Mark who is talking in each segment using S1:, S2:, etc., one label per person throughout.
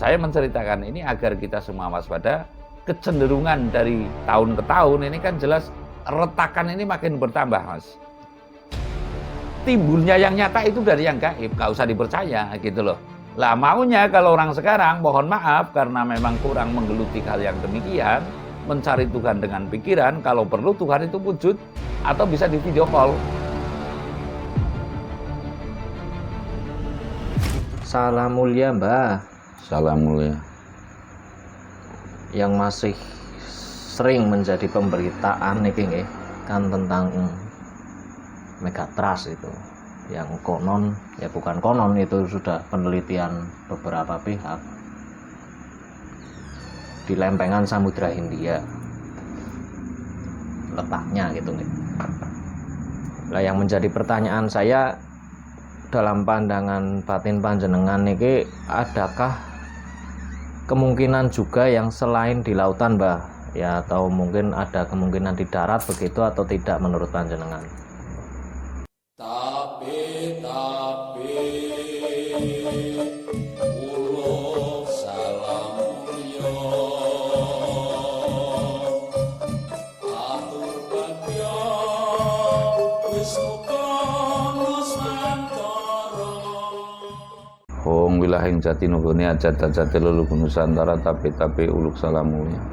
S1: saya menceritakan ini agar kita semua waspada. Kecenderungan dari tahun ke tahun ini kan jelas retakan ini makin bertambah, Mas. Timbulnya yang nyata itu dari yang gaib, gak usah dipercaya gitu loh. Lah maunya kalau orang sekarang, mohon maaf karena memang kurang menggeluti hal yang demikian, mencari Tuhan dengan pikiran, kalau perlu Tuhan itu wujud atau bisa di video call.
S2: Salam mulia, Mbah.
S1: Salam mulia.
S2: Yang masih sering menjadi pemberitaan niki nggih kan tentang Megatrust itu, yang konon ya bukan konon, itu sudah penelitian beberapa pihak di lempengan Samudra Hindia letaknya gitu nih. Lah yang menjadi pertanyaan saya, dalam pandangan batin panjenengan niki, adakah kemungkinan juga yang selain di lautan, Mbah? Ya, atau mungkin ada kemungkinan di darat begitu atau tidak menurut panjenengan?
S3: Tapi uluk salamulya atur bagya Wisnu Kana Swantara.
S1: Hong wilahing jati nugone ajat-ajate luluh Nusantara tapi uluk salamunya.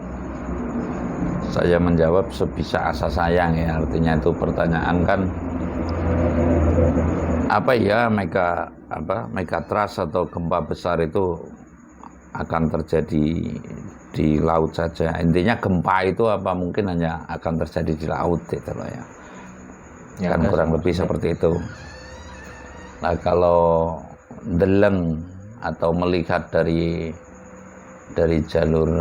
S1: Saya menjawab sebisa asa sayang ya, artinya itu pertanyaan kan apa ya, Megatrust atau gempa besar itu akan terjadi di laut saja. Intinya gempa itu apa mungkin hanya akan terjadi di laut gitu loh ya. Kan kurang lebih seperti itu. Nah, kalau deleng atau melihat dari jalur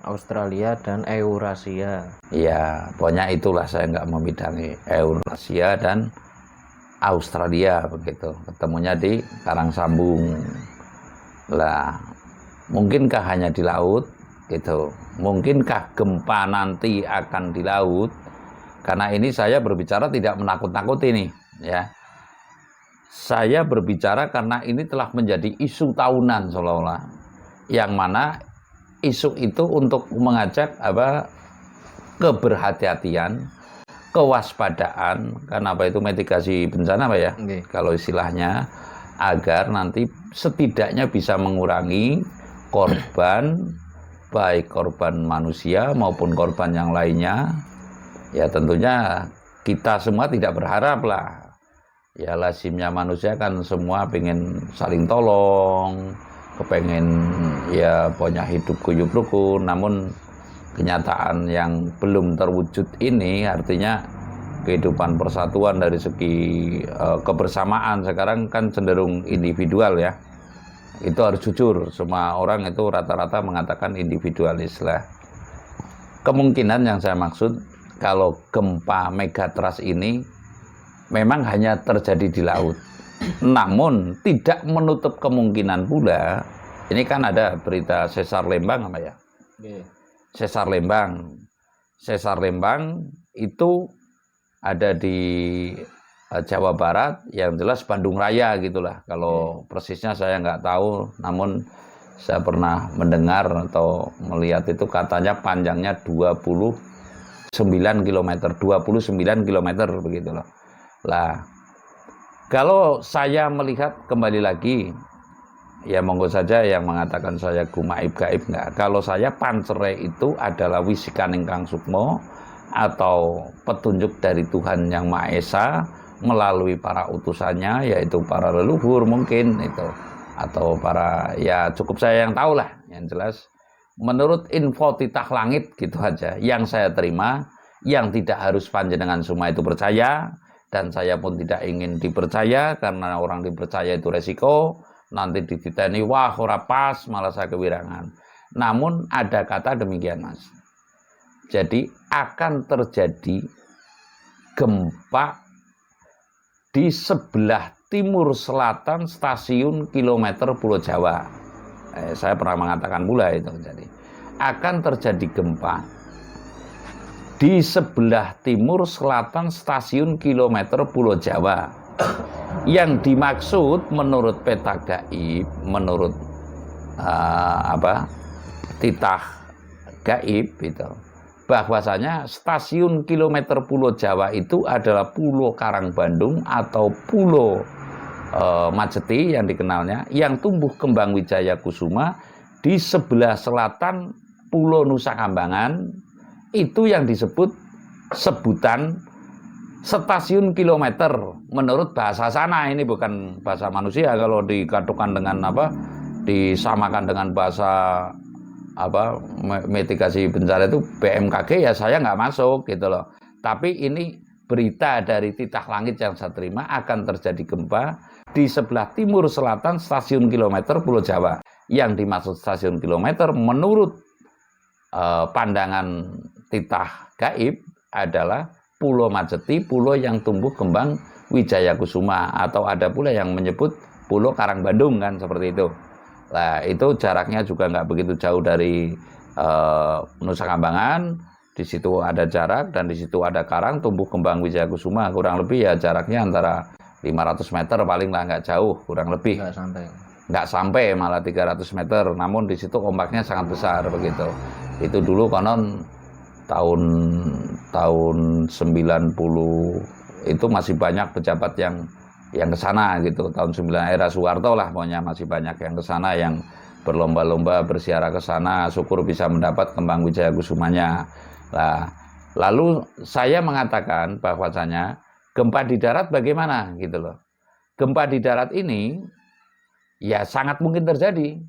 S2: Australia dan Eurasia.
S1: Ya, pokoknya itulah, saya nggak membidangi Eurasia dan Australia begitu. Ketemunya di Karangsambung. Lah, mungkinkah hanya di laut gitu? Mungkinkah gempa nanti akan di laut? Karena ini saya berbicara tidak menakut-nakuti nih, ya. Saya berbicara karena ini telah menjadi isu tahunan seolah-olah, yang mana isu itu untuk mengajak keberhati-hatian, kewaspadaan, karena itu mitigasi bencana ya, kalau istilahnya, agar nanti setidaknya bisa mengurangi korban, baik korban manusia maupun korban yang lainnya. Ya tentunya kita semua tidak berharap lah. Ya lazimnya manusia kan semua pengen saling tolong, kepengen ya punya hidup guyub rukun, namun kenyataan yang belum terwujud ini artinya kehidupan persatuan dari segi kebersamaan sekarang kan cenderung individual ya. Itu harus jujur, semua orang itu rata-rata mengatakan individualis lah. Kemungkinan yang saya maksud kalau gempa Megatrust ini memang hanya terjadi di laut. Namun tidak menutup kemungkinan pula, ini kan ada berita sesar Lembang apa ya? Sesar Lembang itu ada di Jawa Barat, yang jelas Bandung Raya gitulah. Kalau persisnya saya nggak tahu, namun saya pernah mendengar atau melihat itu katanya panjangnya 29 km begitu loh. Lah, kalau saya melihat kembali lagi, ya monggo saja yang mengatakan saya gumaib-gaib enggak. Kalau saya pancere itu adalah wisikan ingkang sukmo atau petunjuk dari Tuhan Yang Maha Esa melalui para utusannya, yaitu para leluhur mungkin itu, atau para, ya cukup saya yang tahu lah, yang jelas menurut info titah langit gitu aja yang saya terima, yang tidak harus panjenengan semua itu percaya. Dan saya pun tidak ingin dipercaya, karena orang dipercaya itu resiko, nanti dititeni, wah ora pas, malah saya kewirangan. Namun ada kata demikian, Mas. Jadi akan terjadi gempa di sebelah timur selatan stasiun kilometer Pulau Jawa. Saya pernah mengatakan pula itu. Jadi akan terjadi gempa di sebelah timur selatan stasiun kilometer Pulau Jawa. Yang dimaksud menurut peta gaib, menurut titah gaib itu, bahwasanya stasiun kilometer Pulau Jawa itu adalah Pulau Karangbandung atau Pulau Majeti yang dikenalnya, yang tumbuh kembang Wijaya Kusuma di sebelah selatan Pulau Nusa Kambangan, itu yang disebut sebutan stasiun kilometer menurut bahasa sana. Ini bukan bahasa manusia. Kalau dikatakan dengan disamakan dengan bahasa mitigasi bencana itu BMKG, ya saya nggak masuk gitu loh. Tapi ini berita dari titah langit yang saya terima, akan terjadi gempa di sebelah timur selatan stasiun kilometer Pulau Jawa. Yang dimaksud stasiun kilometer menurut pandangan titah gaib adalah Pulau Majeti, pulau yang tumbuh kembang Wijaya Kusuma, atau ada pula yang menyebut Pulau Karangbandung kan, seperti itu. Nah, itu jaraknya juga nggak begitu jauh dari Nusa Kambangan. Di situ ada jarak, dan di situ ada karang tumbuh kembang Wijaya Kusuma. Kurang lebih ya jaraknya antara 500 meter paling lah, nggak jauh, kurang lebih. Nggak sampai, malah 300 meter. Namun di situ ombaknya sangat besar begitu. Itu dulu konon tahun 90 itu masih banyak pejabat yang ke sana gitu. Tahun 9 era Soeharto lah, pokoknya masih banyak yang ke sana, yang berlomba-lomba bersiara ke sana, syukur bisa mendapat kembang Wijaya Kusumanya. Nah, lalu saya mengatakan bahwasanya gempa di darat bagaimana gitu loh. Gempa di darat ini ya sangat mungkin terjadi.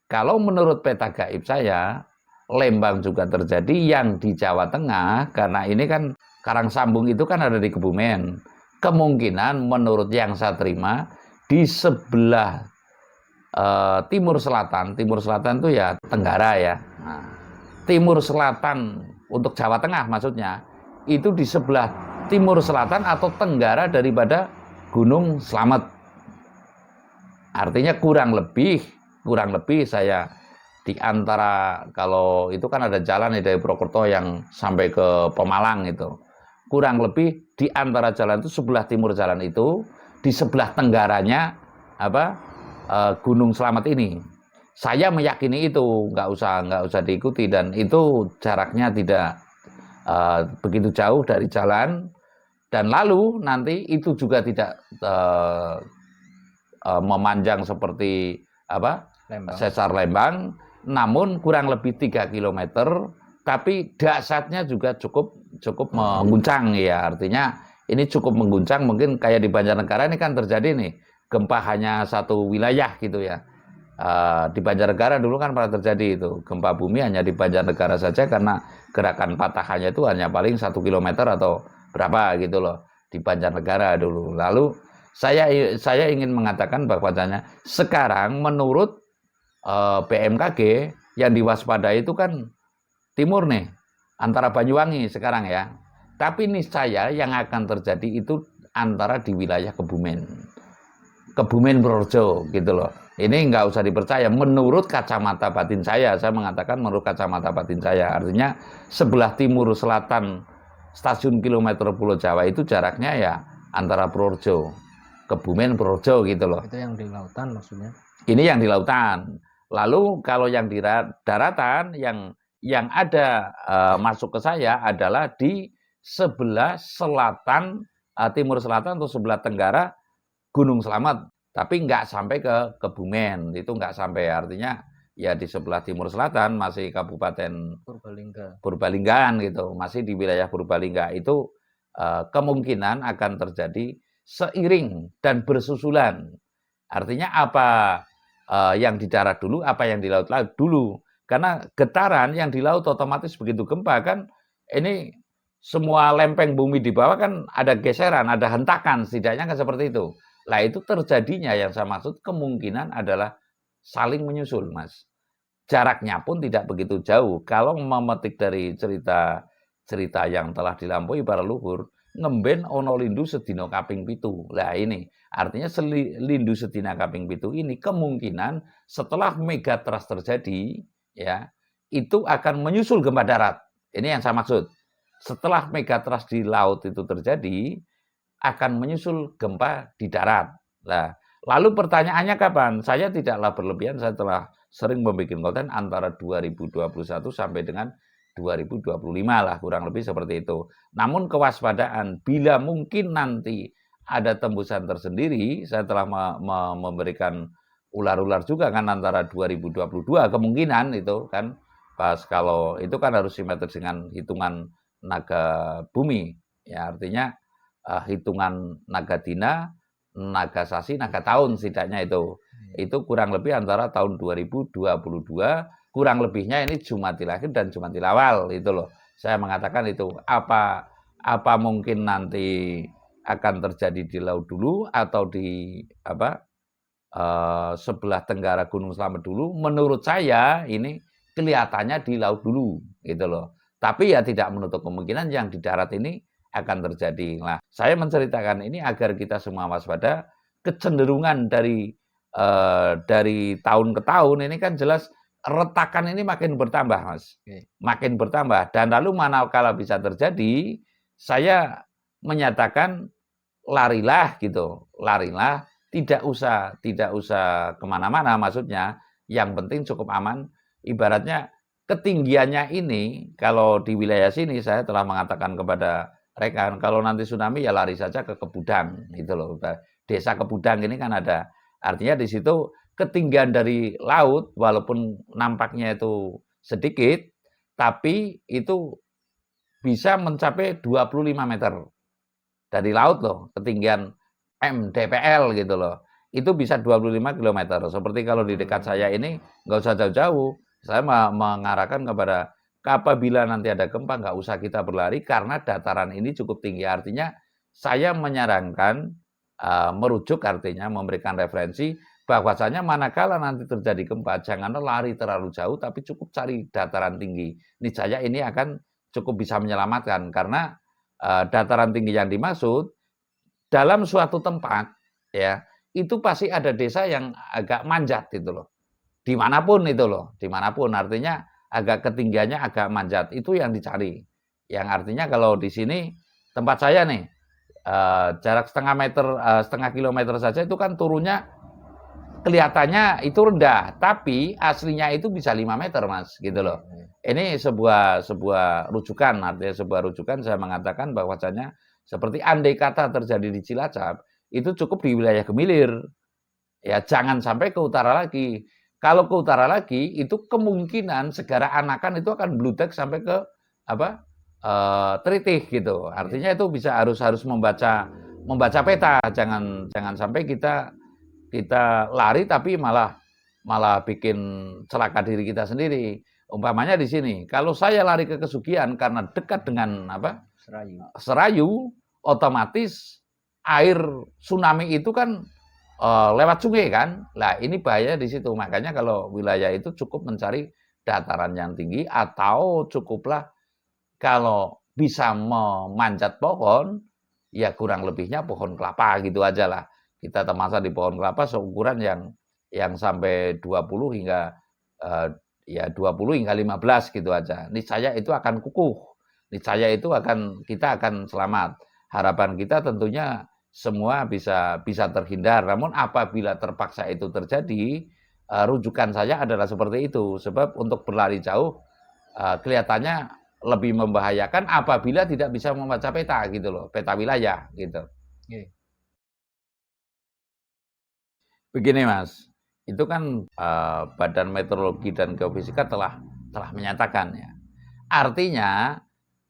S1: Kalau menurut peta gaib saya, Lembang juga terjadi, yang di Jawa Tengah, karena ini kan Karangsambung itu kan ada di Kebumen. Kemungkinan menurut yang saya terima di sebelah timur selatan itu ya Tenggara ya. Nah, timur selatan untuk Jawa Tengah maksudnya, itu di sebelah timur selatan atau tenggara daripada Gunung Slamet. Artinya kurang lebih saya di antara, kalau itu kan ada jalan dari Purwokerto yang sampai ke Pemalang itu. Kurang lebih di antara jalan itu, sebelah timur jalan itu, di sebelah tenggaranya Gunung Slamet ini. Saya meyakini itu, nggak usah diikuti, dan itu jaraknya tidak begitu jauh dari jalan, dan lalu nanti itu juga tidak memanjang seperti sesar Lembang, namun kurang lebih 3 km, tapi dahsyatnya juga cukup mengguncang ya. Artinya ini cukup mengguncang, mungkin kayak di Banjarnegara ini kan terjadi nih gempa hanya satu wilayah gitu ya. Di Banjarnegara dulu kan pernah terjadi itu gempa bumi hanya di Banjarnegara saja, karena gerakan patahannya itu hanya paling 1 km atau berapa gitu loh di Banjarnegara dulu. Lalu saya ingin mengatakan bahwasanya sekarang menurut BMKG yang diwaspadai itu kan timur nih, antara Banyuwangi sekarang ya. Tapi niscaya yang akan terjadi itu antara di wilayah Kebumen Purworejo gitu loh. Ini nggak usah dipercaya, menurut kacamata batin saya mengatakan menurut kacamata batin saya. Artinya sebelah timur selatan stasiun kilometer Pulau Jawa itu jaraknya ya antara Purworejo, Kebumen, Purworejo gitu loh.
S2: Itu yang di lautan maksudnya? Ini
S1: yang di lautan. Lalu kalau yang di daratan yang ada masuk ke saya adalah di sebelah selatan, timur selatan atau sebelah tenggara Gunung Slamet, tapi nggak sampai ke Kebumen, itu nggak sampai. Artinya ya di sebelah timur selatan masih Kabupaten Purbalingga gitu, masih di wilayah Purbalingga. Itu kemungkinan akan terjadi seiring dan bersusulan. Artinya apa yang di darat dulu, apa yang di laut dulu. Karena getaran yang di laut otomatis begitu gempa kan, ini semua lempeng bumi di bawah kan ada geseran, ada hentakan, setidaknya kan seperti itu. Nah itu terjadinya yang saya maksud kemungkinan adalah saling menyusul, Mas. Jaraknya pun tidak begitu jauh. Kalau memetik dari cerita yang telah dilampaui para leluhur, ngemben ono lindu sedina kaping 7. Lah ini artinya lindu sedina kaping 7 ini kemungkinan setelah megatrust terjadi ya, itu akan menyusul gempa darat. Ini yang saya maksud. Setelah megatrust di laut itu terjadi, akan menyusul gempa di darat. Nah, lalu pertanyaannya kapan? Saya tidaklah berlebihan, saya telah sering membuat konten antara 2021 sampai dengan 2025 lah, kurang lebih seperti itu. Namun kewaspadaan, bila mungkin nanti ada tembusan tersendiri, saya telah memberikan ular-ular juga kan antara 2022 kemungkinan itu kan, pas kalau itu kan harus simetris dengan hitungan naga bumi, ya artinya hitungan naga dina, naga sasi, naga tahun setidaknya itu kurang lebih antara tahun 2022, kurang lebihnya ini Jumatil Akhir dan Jumatil Awal itu loh. Saya mengatakan itu apa mungkin nanti akan terjadi di laut dulu atau di sebelah tenggara Gunung Slamet dulu. Menurut saya ini kelihatannya di laut dulu gitu loh. Tapi ya tidak menutup kemungkinan yang di darat ini akan terjadi. Nah, saya menceritakan ini agar kita semua waspada. Kecenderungan dari tahun ke tahun ini kan jelas retakan ini makin bertambah, Mas. Makin bertambah. Dan lalu manakala bisa terjadi, saya menyatakan larilah gitu. Larilah, tidak usah kemana-mana maksudnya. Yang penting cukup aman. Ibaratnya ketinggiannya ini, kalau di wilayah sini saya telah mengatakan kepada rekan, kalau nanti tsunami ya lari saja ke Kebudang gitu loh. Desa Kebudang ini kan ada. Artinya di situ ketinggian dari laut walaupun nampaknya itu sedikit, tapi itu bisa mencapai 25 meter dari laut loh, ketinggian MDPL gitu loh. Itu bisa 25 km. Seperti kalau di dekat saya ini nggak usah jauh-jauh, saya mengarahkan kepada apabila nanti ada gempa nggak usah kita berlari karena dataran ini cukup tinggi. Artinya saya menyarankan merujuk, artinya memberikan referensi bahwasanya manakala nanti terjadi gempa janganlah lari terlalu jauh tapi cukup cari dataran tinggi. Niscaya ini akan cukup bisa menyelamatkan karena dataran tinggi yang dimaksud dalam suatu tempat ya itu pasti ada desa yang agak manjat gitu loh. Dimanapun itu loh, dimanapun artinya agak ketinggiannya agak manjat itu yang dicari. Yang artinya kalau di sini tempat saya nih jarak setengah kilometer saja itu kan turunnya kelihatannya itu rendah, tapi aslinya itu bisa 5 meter, Mas, gitu loh. Ini sebuah rujukan, artinya sebuah rujukan saya mengatakan bahwasanya seperti andai kata terjadi di Cilacap, itu cukup di wilayah Gemilir. Ya, jangan sampai ke utara lagi. Kalau ke utara lagi, itu kemungkinan Segara Anakan itu akan bludak sampai ke Tritih gitu. Artinya itu bisa harus membaca peta. Jangan sampai kita lari tapi malah bikin celaka diri kita sendiri. Umpamanya di sini, kalau saya lari ke Kesugihan karena dekat dengan Serayu, otomatis air tsunami itu kan lewat sungai kan. Nah, ini bahaya di situ. Makanya kalau wilayah itu cukup mencari dataran yang tinggi atau cukuplah kalau bisa memanjat pohon, ya kurang lebihnya pohon kelapa gitu aja lah. Kita termasuk di pohon kelapa seukuran yang sampai 20 hingga 20 hingga 15 gitu aja. Niscaya itu akan kukuh. Niscaya itu kita akan selamat. Harapan kita tentunya semua bisa terhindar. Namun apabila terpaksa itu terjadi, rujukan saya adalah seperti itu. Sebab untuk berlari jauh kelihatannya lebih membahayakan apabila tidak bisa membaca peta gitu loh, peta wilayah gitu. Begini Mas, itu kan Badan Meteorologi dan Geofisika telah menyatakan ya. Artinya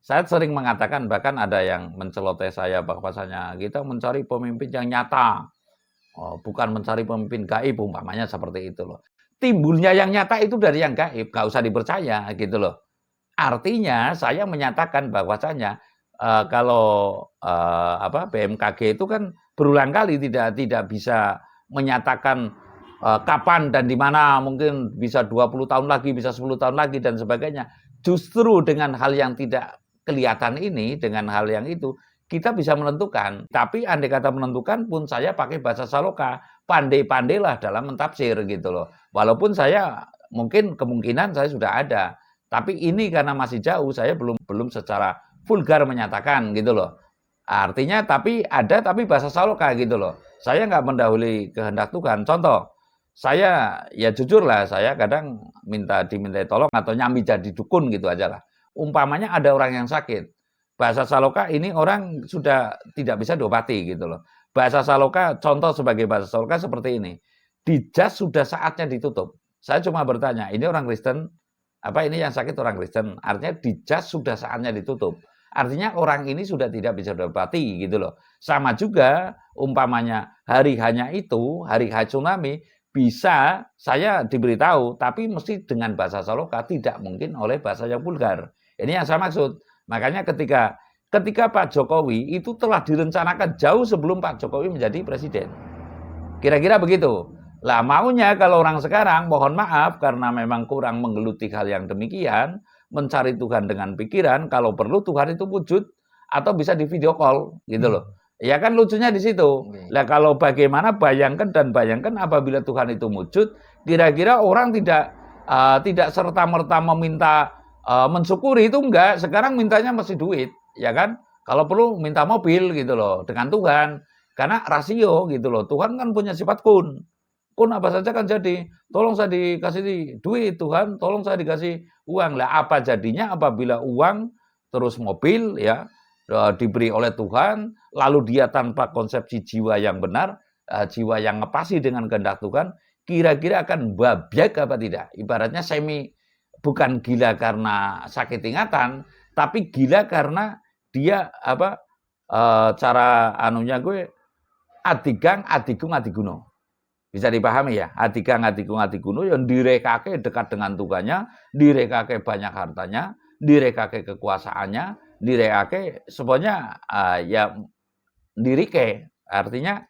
S1: saya sering mengatakan, bahkan ada yang menceloteh saya bahwasanya kita mencari pemimpin yang nyata, bukan mencari pemimpin gaib umpamanya seperti itu loh. Timbulnya yang nyata itu dari yang gaib, nggak usah dipercaya gitu loh. Artinya saya menyatakan bahwasanya kalau BMKG itu kan berulang kali tidak bisa menyatakan kapan dan di mana, mungkin bisa 20 tahun lagi, bisa 10 tahun lagi dan sebagainya. Justru dengan hal yang tidak kelihatan ini, dengan hal yang itu kita bisa menentukan. Tapi andai kata menentukan pun saya pakai bahasa Saloka, pandai-pandailah dalam mentafsir gitu loh. Walaupun saya mungkin kemungkinan saya sudah ada. Tapi ini karena masih jauh, saya belum secara vulgar menyatakan gitu loh. Artinya tapi bahasa Saloka gitu loh. Saya nggak mendahului kehendak Tuhan. Contoh, saya ya jujur lah, saya kadang dimintai tolong atau nyambi jadi dukun gitu aja lah. Umpamanya ada orang yang sakit, bahasa Saloka ini orang sudah tidak bisa diobati gitu loh. Bahasa Saloka, contoh sebagai bahasa Saloka seperti ini, dijas sudah saatnya ditutup. Saya cuma bertanya, ini orang Kristen, apa ini yang sakit orang Kristen? Artinya dijas sudah saatnya ditutup. Artinya orang ini sudah tidak bisa diobati gitu loh. Sama juga umpamanya hari hanya itu, hari tsunami, bisa saya diberitahu, tapi mesti dengan bahasa Saloka, tidak mungkin oleh bahasa yang vulgar. Ini yang saya maksud. Makanya ketika Pak Jokowi itu telah direncanakan jauh sebelum Pak Jokowi menjadi presiden. Kira-kira begitu. Lah maunya kalau orang sekarang, mohon maaf karena memang kurang menggeluti hal yang demikian, mencari Tuhan dengan pikiran, kalau perlu Tuhan itu wujud atau bisa di video call gitu loh. Ya kan lucunya di situ. Lah kalau bagaimana bayangkan apabila Tuhan itu wujud, kira-kira orang tidak serta-merta meminta mensyukuri itu enggak. Sekarang mintanya masih duit, ya kan? Kalau perlu minta mobil gitu loh dengan Tuhan. Karena rasio gitu loh. Tuhan kan punya sifat kun. Kun apa saja kan jadi. Tolong saya dikasih duit Tuhan, tolong saya dikasih uang. Lah apa jadinya apabila uang terus mobil ya diberi oleh Tuhan, lalu dia tanpa konsepsi jiwa yang benar, jiwa yang ngepasi dengan kehendak Tuhan, kira-kira akan babyak apa tidak? Ibaratnya bukan gila karena sakit ingatan, tapi gila karena dia cara anunya gue adigang adigung adiguno. Bisa dipahami ya, adigang adigung adiguno yang direkake dekat dengan Tuhannya, direkake banyak hartanya, direkake kekuasaannya, direkake semuanya ya dirike, artinya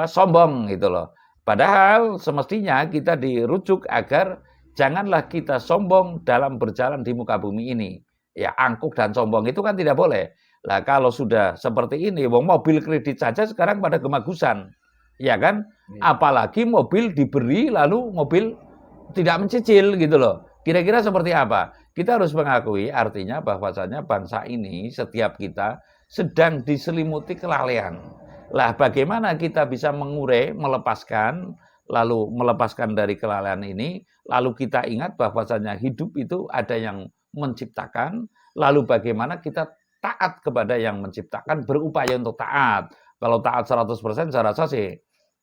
S1: sombong gitu loh. Padahal semestinya kita dirujuk agar janganlah kita sombong dalam berjalan di muka bumi ini. Ya angkuh dan sombong itu kan tidak boleh. Lah kalau sudah seperti ini, mobil kredit saja sekarang pada gemagusan. Ya kan? Apalagi mobil diberi lalu mobil tidak mencicil gitu loh. Kira-kira seperti apa? Kita harus mengakui artinya bahwasanya bangsa ini setiap kita sedang diselimuti kelalaian. Lah bagaimana kita bisa melepaskan dari kelalaian ini, lalu kita ingat bahwasanya hidup itu ada yang menciptakan, lalu bagaimana kita taat kepada yang menciptakan, berupaya untuk taat. Kalau taat 100% saya rasa sih,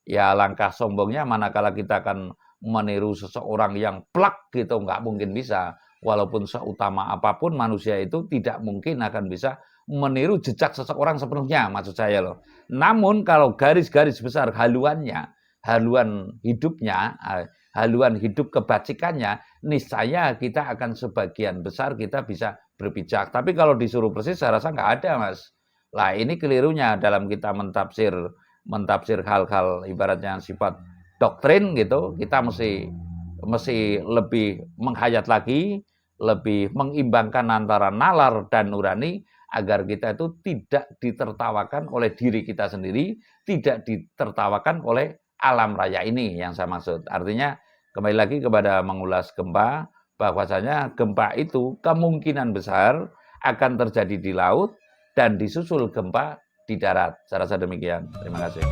S1: ya langkah sombongnya manakala kita akan meniru seseorang yang plak gitu, nggak mungkin bisa. Walaupun seutama apapun manusia itu tidak mungkin akan bisa meniru jejak seseorang sepenuhnya, maksud saya loh. Namun kalau garis-garis besar haluan hidupnya, haluan hidup kebajikannya, niscaya kita akan sebagian besar kita bisa berpijak. Tapi kalau disuruh persis saya rasa nggak ada, Mas. Lah ini kelirunya dalam kita mentafsir hal-hal ibaratnya sifat doktrin gitu, kita mesti lebih menghayat lagi, lebih mengimbangkan antara nalar dan nurani agar kita itu tidak ditertawakan oleh diri kita sendiri, tidak ditertawakan oleh alam raya ini yang saya maksud. Artinya kembali lagi kepada mengulas gempa, bahwasanya gempa itu kemungkinan besar akan terjadi di laut dan disusul gempa di darat. Saya rasa demikian. Terima kasih.